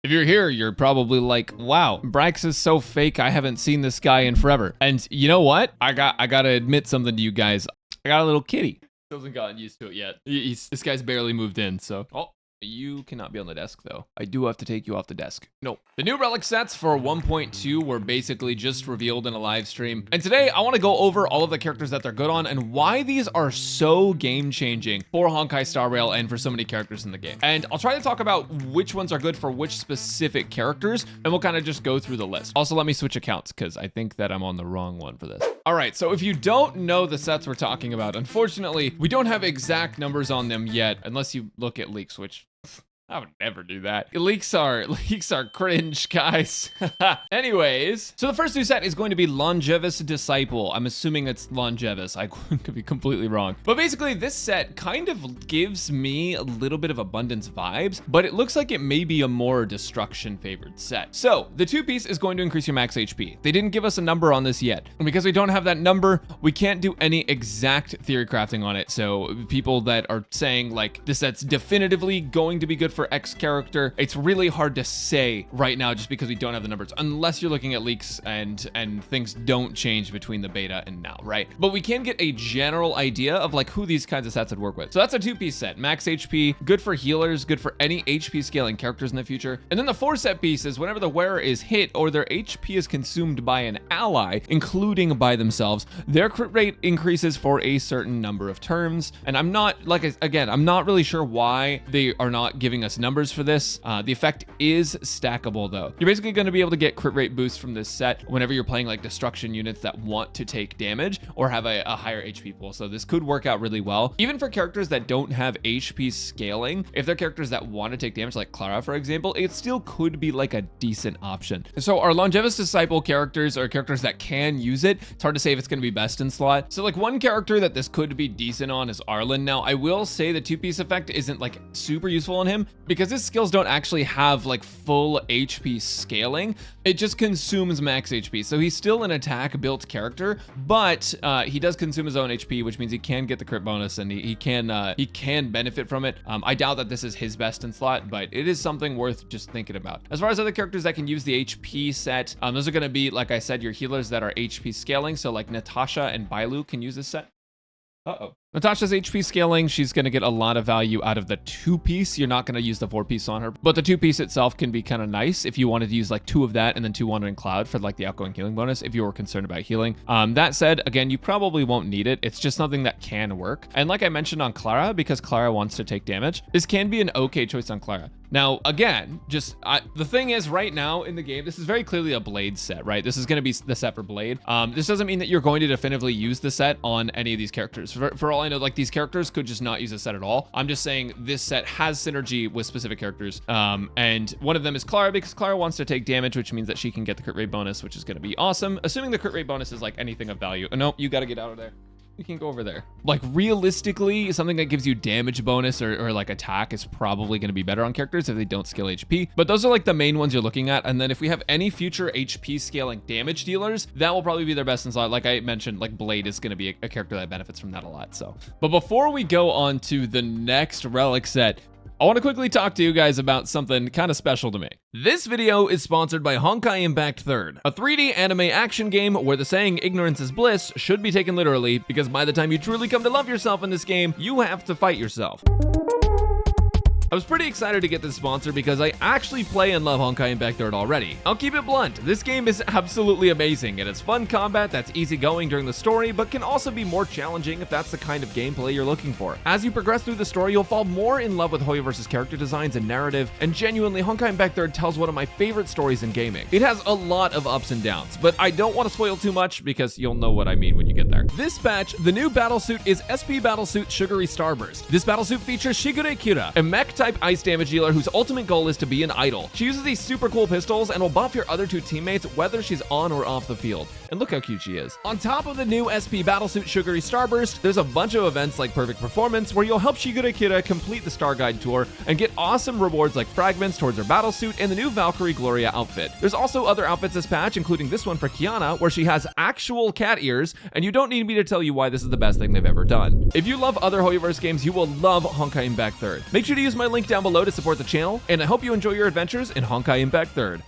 If you're here, you're probably like, wow, Brax is so fake. I haven't seen this guy in forever. And you know what? I gotta admit something to you guys. I got a little kitty. Hasn't gotten used to it yet. This guy's barely moved in, so. Oh. You cannot be on the desk, though. I do have to take you off the desk. No. The new Relic sets for 1.2 were basically just revealed in a live stream. And today, I want to go over all of the characters that they're good on and why these are so game-changing for Honkai Star Rail and for so many characters in the game. And I'll try to talk about which ones are good for which specific characters, and we'll kind of just go through the list. Also, let me switch accounts, because I think that I'm on the wrong one for this. All right, so if you don't know the sets we're talking about, unfortunately, we don't have exact numbers on them yet, unless you look at leaks, which I would never do that. Leaks are cringe, guys. Anyways, so the first new set is going to be Longevous Disciple. I'm assuming it's Longevous. I could be completely wrong. But basically, this set kind of gives me a little bit of Abundance vibes, but it looks like it may be a more Destruction-favored set. So the two-piece is going to increase your max HP. They didn't give us a number on this yet. And because we don't have that number, we can't do any exact theory crafting on it. So people that are saying, like, this set's definitively going to be good for X character, it's really hard to say right now just because we don't have the numbers, unless you're looking at leaks and things don't change between the beta and now, right? But we can get a general idea of like who these kinds of sets would work with. So that's a two-piece set, max HP, good for healers, good for any HP scaling characters in the future. And then the four set piece is whenever the wearer is hit or their HP is consumed by an ally, including by themselves, their crit rate increases for a certain number of turns. And I'm not, again, I'm not really sure why they are not giving us numbers for this. The effect is stackable though. You're basically going to be able to get crit rate boosts from this set whenever you're playing like destruction units that want to take damage or have a higher HP pool. So this could work out really well. Even for characters that don't have HP scaling, if they're characters that want to take damage like Clara, for example, it still could be like a decent option. So our Longevous Disciple characters are characters that can use it. It's hard to say if it's going to be best in slot. So like one character that this could be decent on is Arlen. Now I will say the two-piece effect isn't like super useful on him, because his skills don't actually have like full HP scaling. It just consumes max HP. So he's still an attack built character, but he does consume his own HP, which means he can get the crit bonus and he can benefit from it. I doubt that this is his best in slot, but it is something worth just thinking about. As far as other characters that can use the HP set, those are going to be, like I said, your healers that are HP scaling. So like Natasha and Bailu can use this set. Uh-oh. Natasha's HP scaling, she's going to get a lot of value out of the two-piece. You're not going to use the four-piece on her, but the two-piece itself can be kind of nice if you wanted to use like two of that and then two Wandering Cloud for like the outgoing healing bonus if you were concerned about healing. That said, again, you probably won't need it. It's just something that can work. And like I mentioned on Clara, because Clara wants to take damage, this can be an okay choice on Clara. Now, again, the thing is right now in the game, this is very clearly a Blade set, right? This is going to be the set for Blade. This doesn't mean that you're going to definitively use the set on any of these characters. For all I know, like these characters could just not use the set at all. I'm just saying this set has synergy with specific characters. And one of them is Clara, because Clara wants to take damage, which means that she can get the crit rate bonus, which is going to be awesome. Assuming the crit rate bonus is like anything of value. No, you got to get out of there. You can go over there. Like realistically, something that gives you damage bonus or like attack is probably going to be better on characters if they don't scale HP. But those are like the main ones you're looking at. And then if we have any future HP scaling damage dealers, that will probably be their best in slot. Like I mentioned, like Blade is going to be a character that benefits from that a lot. So, but before we go on to the next Relic set, I want to quickly talk to you guys about something kind of special to me. This video is sponsored by Honkai Impact 3rd, a 3D anime action game where the saying ignorance is bliss should be taken literally, because by the time you truly come to love yourself in this game, you have to fight yourself. I was pretty excited to get this sponsor because I actually play and love Honkai Impact 3rd already. I'll keep it blunt, this game is absolutely amazing. It has fun combat that's easygoing during the story, but can also be more challenging if that's the kind of gameplay you're looking for. As you progress through the story, you'll fall more in love with Hoyoverse's character designs and narrative, and genuinely, Honkai Impact 3rd tells one of my favorite stories in gaming. It has a lot of ups and downs, but I don't want to spoil too much because you'll know what I mean when you get there. This patch, the new battlesuit is SP Battlesuit Sugary Starburst. This battlesuit features Shigure Kira, a mech-type ice damage dealer whose ultimate goal is to be an idol. She uses these super cool pistols and will buff your other two teammates whether she's on or off the field. And look how cute she is. On top of the new SP Battlesuit Sugary Starburst, there's a bunch of events like Perfect Performance where you'll help Shigure Kira complete the Star Guide Tour and get awesome rewards like fragments towards her battlesuit and the new Valkyrie Gloria outfit. There's also other outfits this patch, including this one for Kiana, where she has actual cat ears, and you don't need me to tell you why this is the best thing they've ever done. If you love other Hoyoverse games, you will love Honkai Impact 3rd. Make sure to use my link down below to support the channel, and I hope you enjoy your adventures in Honkai Impact 3rd.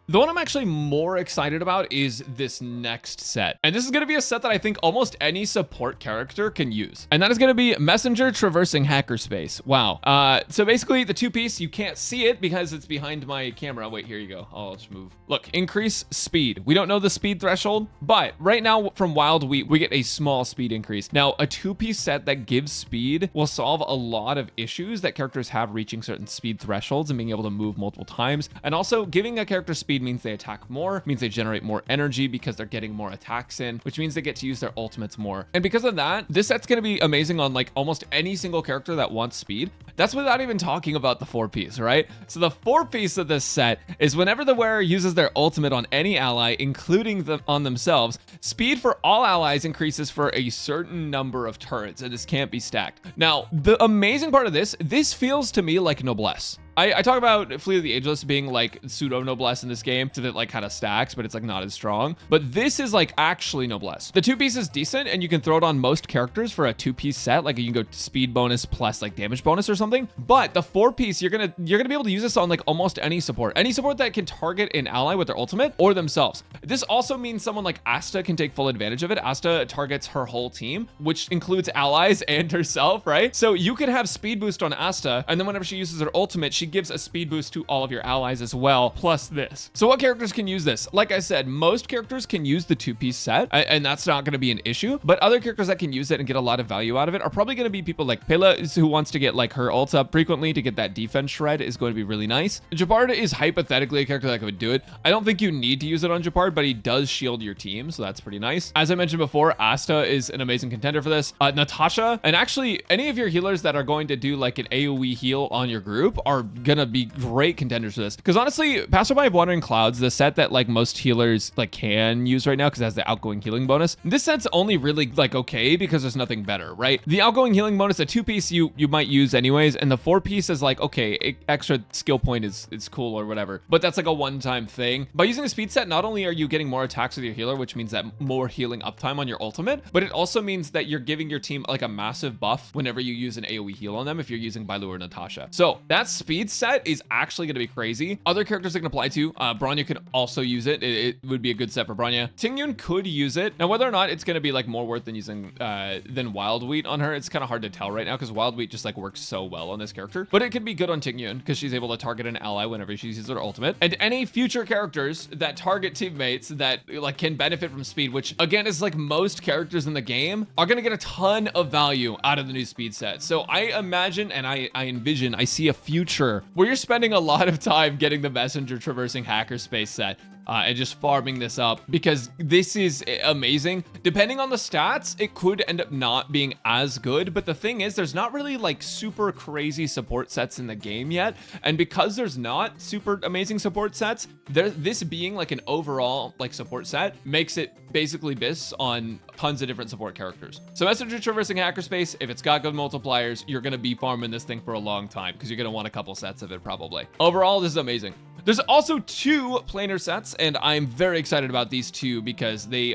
The one I'm actually more excited about is this next set. And this is going to be a set that I think almost any support character can use. And that is going to be Messenger Traversing Hackerspace. Wow. So basically the two-piece, you can't see it because it's behind my camera. Wait, here you go. I'll just move. Look, increase speed. We don't know the speed threshold, but right now from Wild Wheat, we get a small speed increase. Now, a two-piece set that gives speed will solve a lot of issues that characters have reaching certain speed thresholds and being able to move multiple times. And also giving a character speed means they attack more, means they generate more energy because they're getting more attacks in, which means they get to use their ultimates more. And because of that, this set's going to be amazing on like almost any single character that wants speed. That's without even talking about the four-piece, right? So the four-piece of this set is whenever the wearer uses their ultimate on any ally, including them on themselves, speed for all allies increases for a certain number of turns, and this can't be stacked. Now, the amazing part of this feels to me like Noblesse. I talk about Fleet of the Ageless being like pseudo noblesse in this game, so that like kind of stacks, but it's like not as strong. But this is like actually noblesse. The two-piece is decent, and you can throw it on most characters for a two-piece set. Like you can go speed bonus plus like damage bonus or something. But the four-piece, you're gonna be able to use this on like almost any support that can target an ally with their ultimate or themselves. This also means someone like Asta can take full advantage of it. Asta targets her whole team, which includes allies and herself, right? So you could have speed boost on Asta, and then whenever she uses her ultimate, she gives a speed boost to all of your allies as well, plus this. So what characters can use this? Like I said, most characters can use the two-piece set, and that's not going to be an issue, but other characters that can use it and get a lot of value out of it are probably going to be people like Pela, who wants to get like her ult up frequently to get that defense shred, is going to be really nice. Jabard is hypothetically a character that would do it. I don't think you need to use it on Jabard, but he does shield your team, so that's pretty nice. As I mentioned before, Asta is an amazing contender for this. Natasha, and actually any of your healers that are going to do like an AoE heal on your group are gonna be great contenders for this, because honestly, Passerby of Wandering Clouds, the set that like most healers like can use right now because it has the outgoing healing bonus, this set's only really like okay because there's nothing better, right? The outgoing healing bonus, a two-piece you might use anyways, and the four-piece is like okay, extra skill point is cool or whatever, but that's like a one-time thing. By using the speed set, not only are you getting more attacks with your healer, which means that more healing uptime on your ultimate, but it also means that you're giving your team like a massive buff whenever you use an AoE heal on them if you're using Bailu or Natasha. So that speed set is actually going to be crazy. Other characters it can apply to, Bronya could also use it. It would be a good set for Bronya. Tingyun could use it. Now, whether or not it's going to be like more worth than using than Wild Wheat on her, it's kind of hard to tell right now because Wild Wheat just like works so well on this character, but it could be good on Tingyun because she's able to target an ally whenever she uses her ultimate. And any future characters that target teammates that like can benefit from speed, which again is like most characters in the game, are going to get a ton of value out of the new speed set. So I imagine and I envision, I see a future where you're spending a lot of time getting the Messenger Traversing Hackerspace set and just farming this up because this is amazing. Depending on the stats, it could end up not being as good, but the thing is there's not really like super crazy support sets in the game yet, and because there's not super amazing support sets, this being like an overall like support set makes it basically this on tons of different support characters. So Messenger Traversing Hackerspace, if it's got good multipliers, you're going to be farming this thing for a long time because you're going to want a couple sets of it probably. Overall, this is amazing. There's also two planar sets, and I'm very excited about these two because they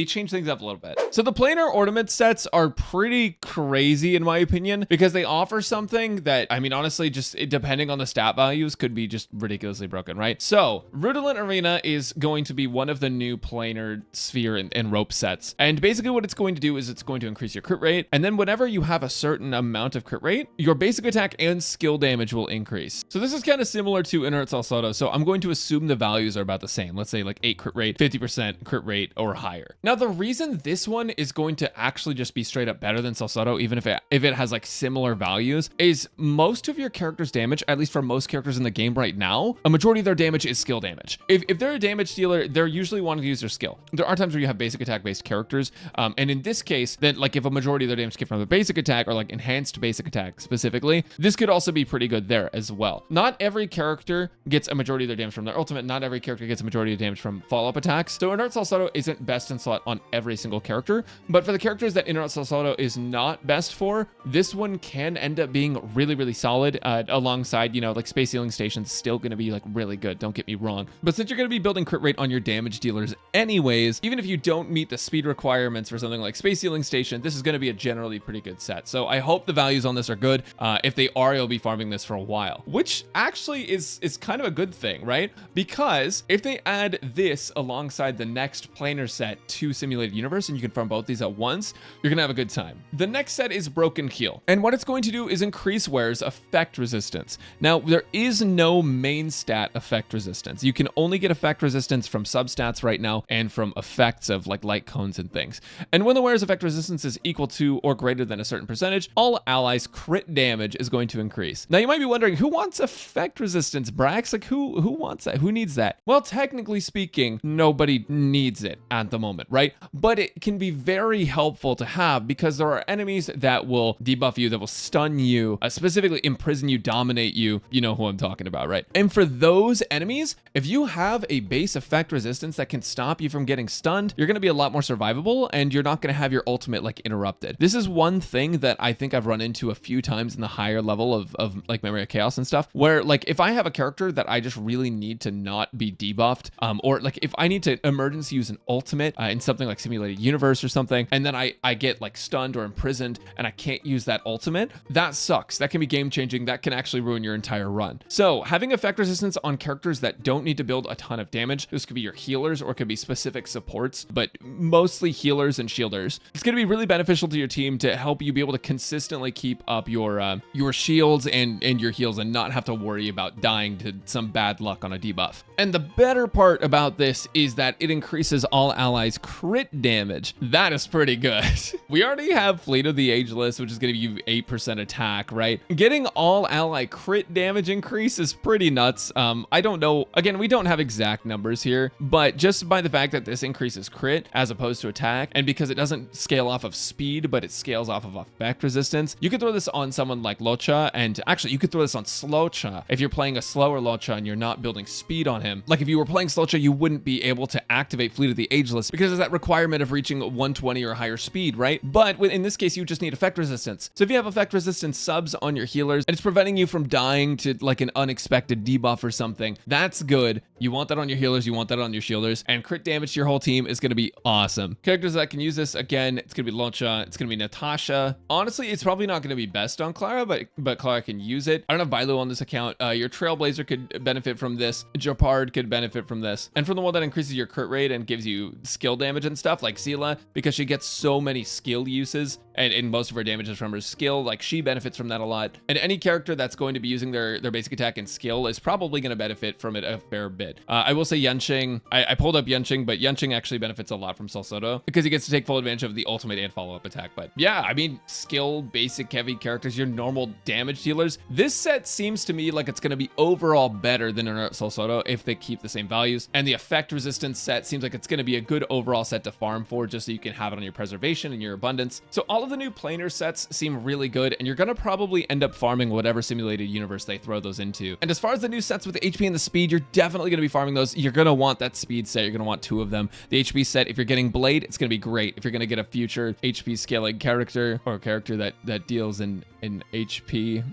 change things up a little bit. So the planar ornament sets are pretty crazy in my opinion because they offer something that, I mean, honestly, just depending on the stat values, could be just ridiculously broken, right? So Rutilant Arena is going to be one of the new planar sphere and rope sets, and basically what it's going to do is it's going to increase your crit rate, and then whenever you have a certain amount of crit rate, your basic attack and skill damage will increase. So this is kind of similar to Inert Salsado, so I'm going to assume the values are about the same. Let's say like 8 crit rate, 50% crit rate, or higher. Now, the reason this one is going to actually just be straight up better than Salsado, even if it has like similar values, is most of your character's damage, at least for most characters in the game right now, a majority of their damage is skill damage. If they're a damage dealer, they're usually wanting to use their skill. There are times where you have basic attack based characters, and in this case, then like if a majority of their damage came from the basic attack or like enhanced basic attack specifically, this could also be pretty good there as well. Not every character gets a majority of their damage from their ultimate. Not every character gets a majority of damage from follow-up attacks. So Inert Salsado isn't best in slot on every single character, but for the characters that Inert Salsado is not best for, this one can end up being really, really solid alongside, you know, like Space Healing Station's still going to be like really good. Don't get me wrong. But since you're going to be building crit rate on your damage dealers anyways, even if you don't meet the speed requirements for something like Space Healing Station, this is going to be a generally pretty good set. So I hope the values on this are good. If they are, you'll be farming this for a while, which actually is kind of a good thing, right? Because if they add this alongside the next planar set to Simulated Universe, and you can farm both these at once, you're gonna have a good time. The next set is Broken KEEL, and what it's going to do is increase Ware's effect resistance. Now, there is no main stat effect resistance. You can only get effect resistance from substats right now and from effects of like light cones and things. And when the Ware's effect resistance is equal to or greater than a certain percentage, all allies' crit damage is going to increase. Now, you might be wondering, who wants effect resistance, Brax? Like, who wants that? Who needs that? Well, technically speaking, nobody needs it at the moment, right? But it can be very helpful to have because there are enemies that will debuff you, that will stun you, specifically imprison you, dominate you. You know who I'm talking about, right? And for those enemies, if you have a base effect resistance that can stop you from getting stunned, you're going to be a lot more survivable, and you're not going to have your ultimate like interrupted. This is one thing that I think I've run into a few times in the higher level of like Memory of Chaos and stuff, where like if I have a character that I just really need to not be debuffed, or like if I need to emergency use an ultimate in something like Simulated Universe or something, and then I get like stunned or imprisoned and I can't use that ultimate, that sucks. That can be game changing. That can actually ruin your entire run. So having effect resistance on characters that don't need to build a ton of damage, this could be your healers or it could be specific supports, but mostly healers and shielders. It's going to be really beneficial to your team to help you be able to consistently keep up your shields and your heals and not have to worry about dying to some bad luck on a debuff. And the better part about this is that it increases all allies crit damage. That is pretty good. We already have Fleet of the Ageless, which is going to give you 8% attack, right? Getting all ally crit damage increase is pretty nuts. I don't know. Again, we don't have exact numbers here, but just by the fact that this increases crit as opposed to attack, and because it doesn't scale off of speed, but it scales off of effect resistance, you could throw this on someone like Locha, and actually you could throw this on Slocha if you're playing a slower Locha and you're not building speed on him. Like if you were playing Slocha, you wouldn't be able to activate Fleet of the Ageless because of that requirement of reaching 120 or higher speed, right? But in this case, you just need effect resistance. So if you have effect resistance subs on your healers and it's preventing you from dying to like an unexpected debuff or something, that's good. You want that on your healers, you want that on your shielders, and crit damage to your whole team is going to be awesome. Characters that can use this, again, it's going to be Locha, it's going to be Natasha. Honestly, it's probably not going to be best on Clara, but Clara can use it. I don't have Bailu on this account. Your Trailblazer could benefit from this. Japard could benefit from this. And from the one that increases your crit rate and gives you skill damage and stuff, like Sela, because she gets so many skill uses, and most of her damage is from her skill, like she benefits from that a lot. And any character that's going to be using their basic attack and skill is probably going to benefit from it a fair bit. I will say Yanqing, I pulled up Yanqing, but Yanqing actually benefits a lot from Salsado because he gets to take full advantage of the ultimate and follow-up attack. But yeah, I mean, skill, basic, heavy characters, your normal damage dealers. This set seems to me like it's going to be overall better than Salsado if they keep the same values. And the effect resistance set seems like it's going to be a good overall set to farm for, just so you can have it on your preservation and your abundance. So all of the new planar sets seem really good, and you're going to probably end up farming whatever Simulated Universe they throw those into. And as far as the new sets with the HP and the speed, you're definitely going to be farming those. You're going to want that speed set. You're going to want 2 of them. The HP set, if you're getting Blade, it's going to be great. If you're going to get a future HP scaling character or a character that deals in HP,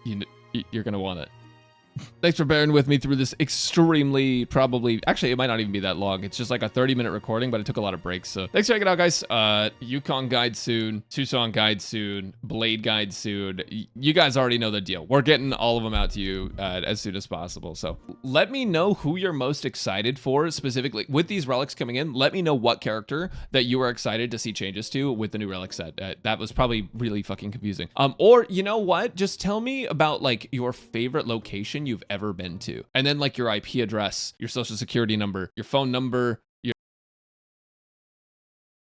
you're going to want it. Thanks for bearing with me through this extremely, actually, it might not even be that long. It's just like a 30-minute recording, but it took a lot of breaks. So thanks for checking it out, guys. Yukon guide soon, Tucson guide soon, Blade guide soon. You guys already know the deal. We're getting all of them out to you as soon as possible. So let me know who you're most excited for specifically with these relics coming in. Let me know what character that you are excited to see changes to with the new relic set. That was probably really fucking confusing. Or you know what? Just tell me about like your favorite location you've ever been to, and then like your IP address, your social security number, your phone number,